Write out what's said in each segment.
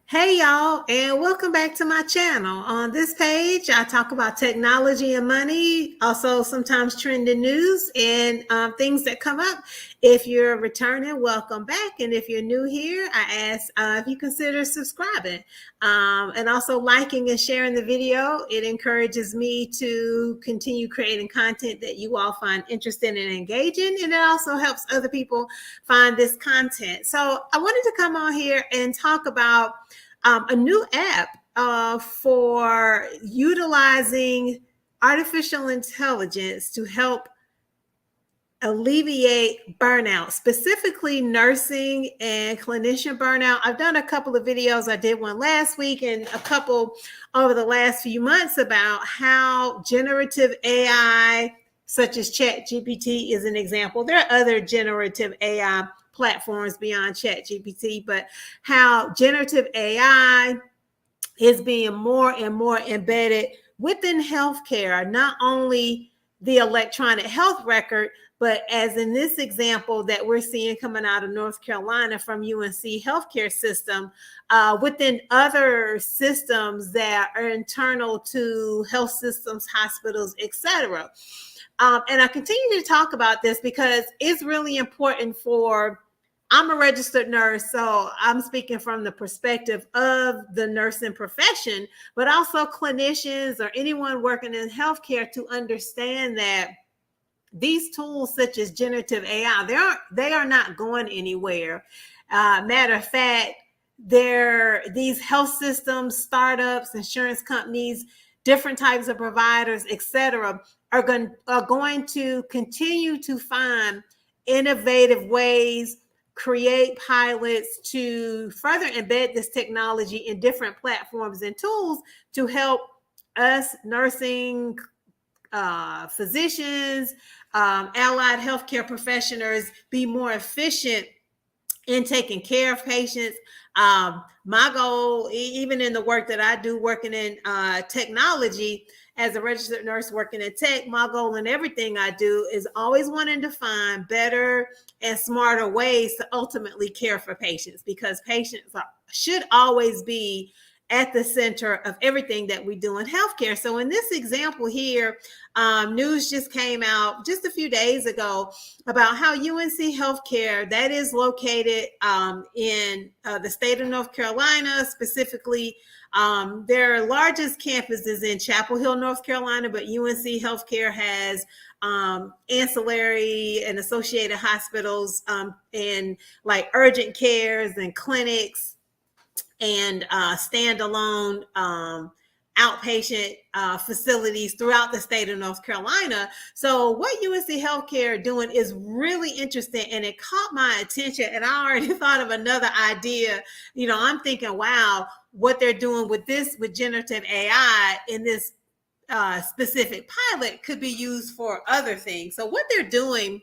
Hey y'all, and welcome back to my channel. On this page, I talk about technology and money, also sometimes trending news and things that come up. If you're returning, welcome back. And if you're new here, I ask if you consider subscribing and also liking and sharing the video. It encourages me to continue creating content that you all find interesting and engaging, and it also helps other people find this content. So I wanted to come on here and talk about a new app for utilizing artificial intelligence to help alleviate burnout, specifically nursing and clinician burnout. I've done a couple of videos. I did one last week and a couple over the last few months about how generative AI, such as ChatGPT, is an example. There are other generative AI platforms beyond ChatGPT, but how generative AI is being more and more embedded within healthcare, not only the electronic health record, but as in this example that we're seeing coming out of North Carolina from UNC Healthcare system, within other systems that are internal to health systems, hospitals, etc. And I continue to talk about this because it's really important I'm a registered nurse, so I'm speaking from the perspective of the nursing profession, but also clinicians or anyone working in healthcare to understand that these tools such as generative AI, they are not going anywhere. Matter of fact, these health systems, startups, insurance companies, different types of providers, etc., are going to continue to find innovative ways, create pilots to further embed this technology in different platforms and tools to help us nursing physicians, allied healthcare professionals be more efficient in taking care of patients. My goal, even in the work that I do, working in technology as a registered nurse working in tech, my goal in everything I do is always wanting to find better and smarter ways to ultimately care for patients, because patients should always be at the center of everything that we do in healthcare. So in this example here, news just came out just a few days ago about how UNC Healthcare, that is located in the state of North Carolina, specifically their largest campus is in Chapel Hill, North Carolina, but UNC Healthcare has ancillary and associated hospitals and like urgent cares and clinics and standalone outpatient facilities throughout the state of North Carolina. So what UNC Healthcare are doing is really interesting, and it caught my attention, and I already thought of another idea. I'm thinking, wow, what they're doing with generative AI in this specific pilot could be used for other things. So what they're doing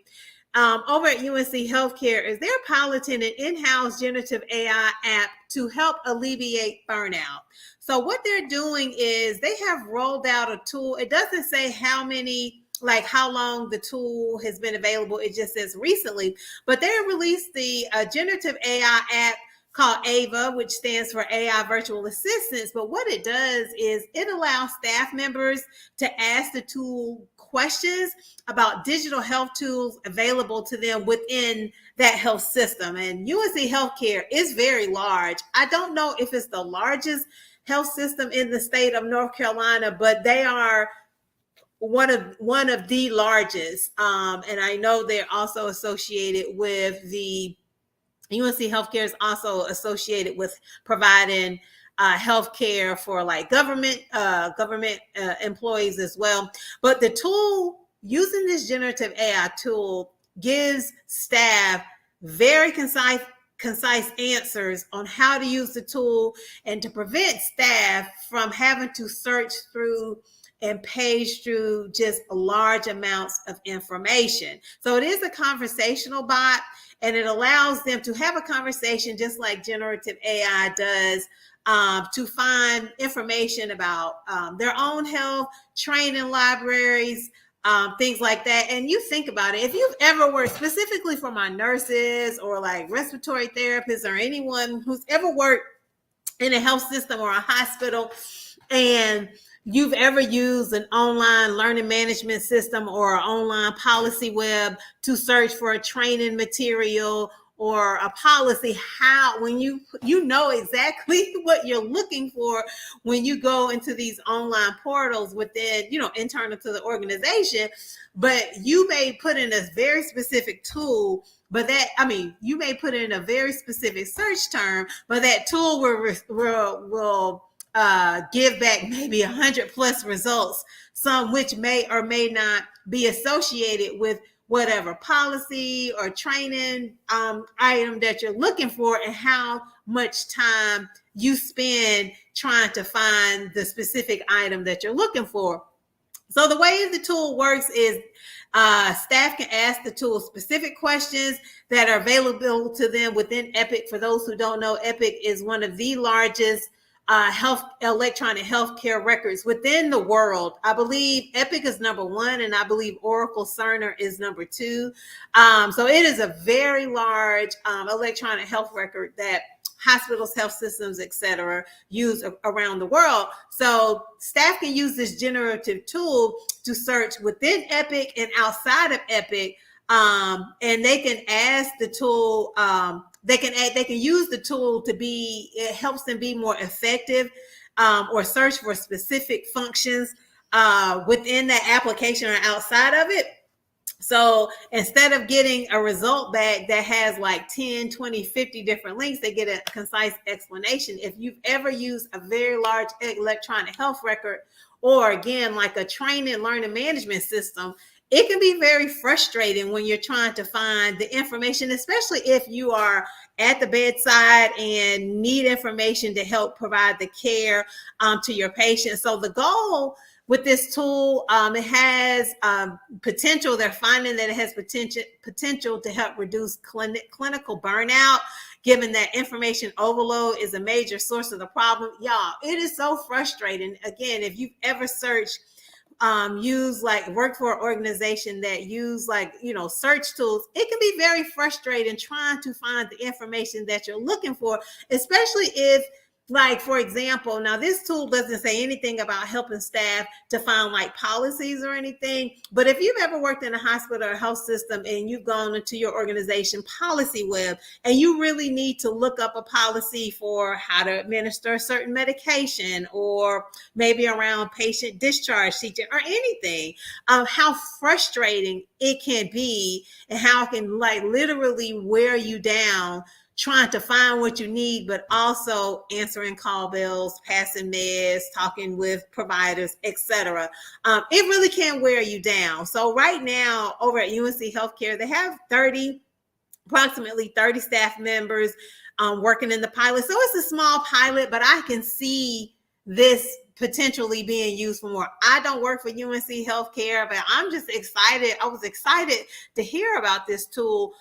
over at UNC Healthcare is they're piloting an in-house generative AI app to help alleviate burnout. So what they're doing is they have rolled out a tool. It doesn't say how long the tool has been available. It just says recently, but they released the generative AI app called AVA, which stands for AI Virtual Assistants. But what it does is it allows staff members to ask the tool questions about digital health tools available to them within that health system. And UNC Healthcare is very large. I don't know if it's the largest health system in the state of North Carolina, but they are one of the largest. And I know they're also associated with UNC Healthcare is also associated with providing healthcare for like government employees as well. But the tool, using this generative AI tool, gives staff very concise answers on how to use the tool and to prevent staff from having to search through and page through just large amounts of information. So it is a conversational bot, and it allows them to have a conversation just like generative AI does, to find information about their own health, training libraries, things like that. And you think about it, if you've ever worked, specifically for my nurses or like respiratory therapists or anyone who's ever worked in a health system or a hospital, and you've ever used an online learning management system or an online policy web to search for a training material or a policy, how when you know exactly what you're looking for when you go into these online portals within, internal to the organization, but you may put in a very specific tool, but you may put in a very specific search term, but that tool will give back maybe 100 plus results, some which may or may not be associated with whatever policy or training item that you're looking for, and how much time you spend trying to find the specific item that you're looking for. So the way the tool works is staff can ask the tool specific questions that are available to them within Epic. For those who don't know, Epic is one of the largest electronic healthcare records within the world. I believe Epic is number one, and I believe Oracle Cerner is number two. So it is a very large electronic health record that hospitals, health systems, etc., use around the world. So staff can use this generative tool to search within Epic and outside of Epic, and they can ask the tool. They can use the tool it helps them be more effective, or search for specific functions within that application or outside of it. So instead of getting a result back that has like 10, 20, 50 different links, they get a concise explanation. If you've ever used a very large electronic health record, or again, like a training learning management system, it can be very frustrating when you're trying to find the information, especially if you are at the bedside and need information to help provide the care to your patient. So the goal with this tool, it has potential. They're finding that it has potential to help reduce clinical burnout, given that information overload is a major source of the problem. Y'all, it is so frustrating. Again, if you've ever searched, work for an organization that use search tools, it can be very frustrating trying to find the information that you're looking for, especially if, like, for example, now this tool doesn't say anything about helping staff to find like policies or anything, but if you've ever worked in a hospital or health system and you've gone into your organization policy web and you really need to look up a policy for how to administer a certain medication, or maybe around patient discharge teaching or anything, how frustrating it can be, and how it can like literally wear you down trying to find what you need, but also answering call bells, passing meds, talking with providers, etc. It really can wear you down. So right now over at UNC Healthcare, they have approximately 30 staff members working in the pilot. So it's a small pilot, but I can see this potentially being used for more. I don't work for UNC Healthcare, but I'm just excited. I was excited to hear about this tool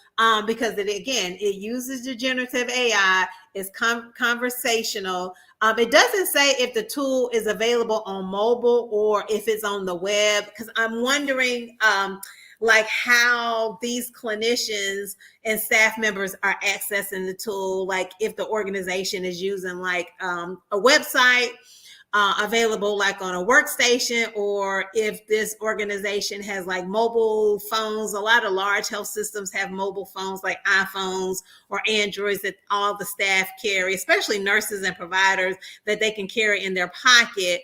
because it uses the generative AI. It's conversational. It doesn't say if the tool is available on mobile or if it's on the web, because I'm wondering like how these clinicians and staff members are accessing the tool, like if the organization is using like a website available like on a workstation, or if this organization has like mobile phones. A lot of large health systems have mobile phones like iPhones or Androids that all the staff carry, especially nurses and providers, that they can carry in their pocket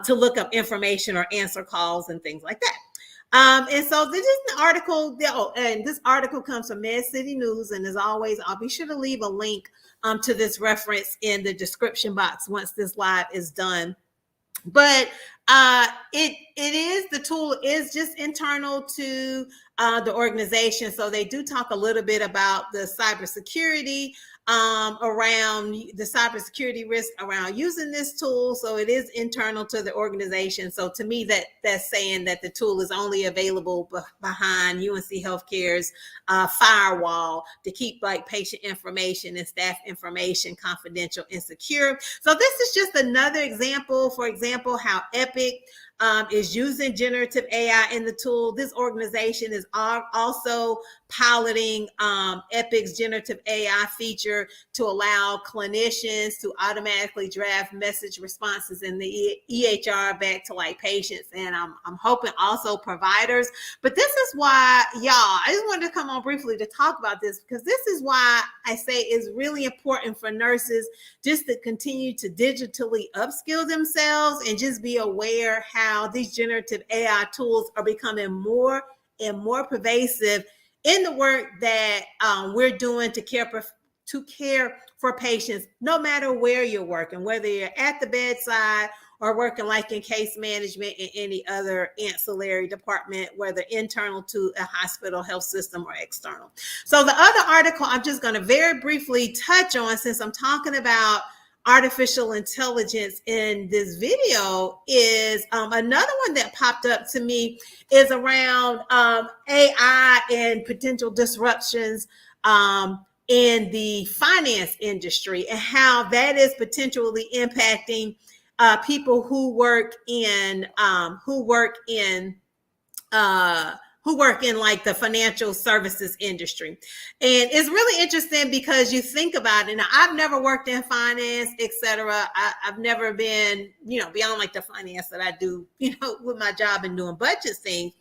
to look up information or answer calls and things like that. And so this is an article, and this article comes from Med City News. And as always, I'll be sure to leave a link to this reference in the description box once this live is done. But the tool is just internal to the organization. So they do talk a little bit about the cybersecurity around the cybersecurity risk around using this tool. So it is internal to the organization. So to me, that's saying that the tool is only available behind UNC Healthcare's firewall to keep like patient information and staff information confidential and secure. So this is just another example, for example, how Epic is using generative AI in the tool. This organization is also piloting Epic's generative AI feature to allow clinicians to automatically draft message responses in the EHR back to like patients. And I'm hoping also providers. But this is why, y'all, I just wanted to come on briefly to talk about this, because this is why I say it's really important for nurses just to continue to digitally upskill themselves and just be aware how these generative AI tools are becoming more and more pervasive in the work that we're doing to care for patients, no matter where you're working, whether you're at the bedside or working like in case management in any other ancillary department, whether internal to a hospital, health system, or external. So the other article I'm just going to very briefly touch on, since I'm talking about artificial intelligence in this video, is another one that popped up to me is around AI and potential disruptions in the finance industry, and how that is potentially impacting people who work in like the financial services industry. And it's really interesting because you think about it. Now, I've never worked in finance, etc. I've never been, beyond like the finance that I do, with my job and doing budget things.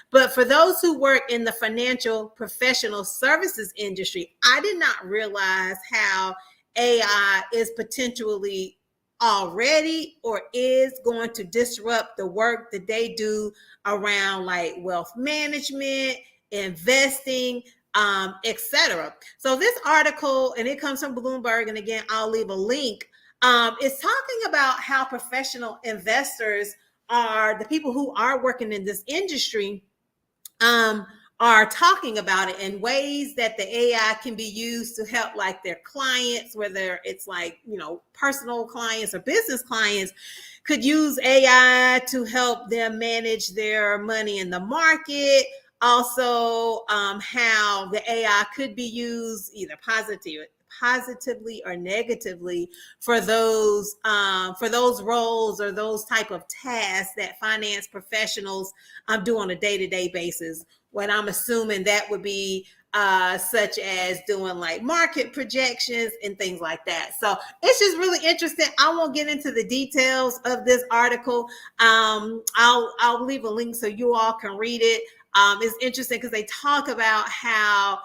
But for those who work in the financial professional services industry, I did not realize how AI is potentially already or is going to disrupt the work that they do around like wealth management, investing, etc. So this article, and it comes from Bloomberg, and again, I'll leave a link, is talking about how professional investors are, the people who are working in this industry, are talking about it in ways that the AI can be used to help like their clients, whether it's like, personal clients or business clients, could use AI to help them manage their money in the market. Also, how the AI could be used either positively or negatively for those roles or those type of tasks that finance professionals do on a day-to-day basis. What I'm assuming that would be such as doing like market projections and things like that. So it's just really interesting. I won't get into the details of this article. I'll leave a link so you all can read it. It's interesting because they talk about how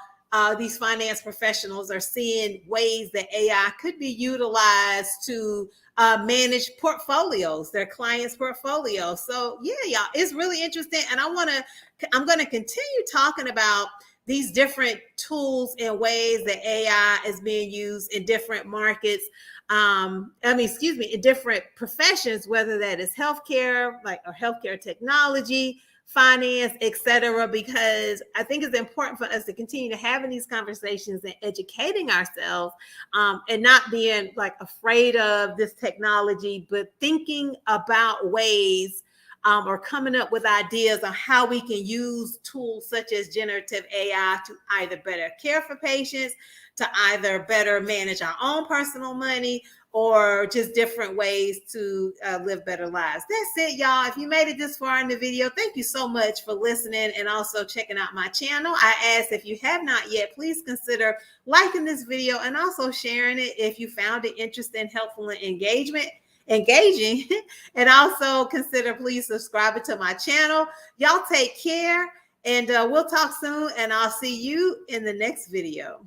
these finance professionals are seeing ways that AI could be utilized to manage portfolios, their clients' portfolios. So yeah, y'all, it's really interesting. And I'm going to continue talking about these different tools and ways that AI is being used in different markets. In different professions, whether that is healthcare, or healthcare technology, finance, etc., because I think it's important for us to continue to having these conversations and educating ourselves, and not being like afraid of this technology, but thinking about ways or coming up with ideas on how we can use tools such as generative AI to either better care for patients, to either better manage our own personal money, or just different ways to live better lives. That's it, y'all. If you made it this far in the video, thank you so much for listening and also checking out my channel. I ask, if you have not yet, please consider liking this video and also sharing it if you found it interesting, helpful, and engaging. And also consider please subscribing to my channel. Y'all take care, and we'll talk soon, and I'll see you in the next video.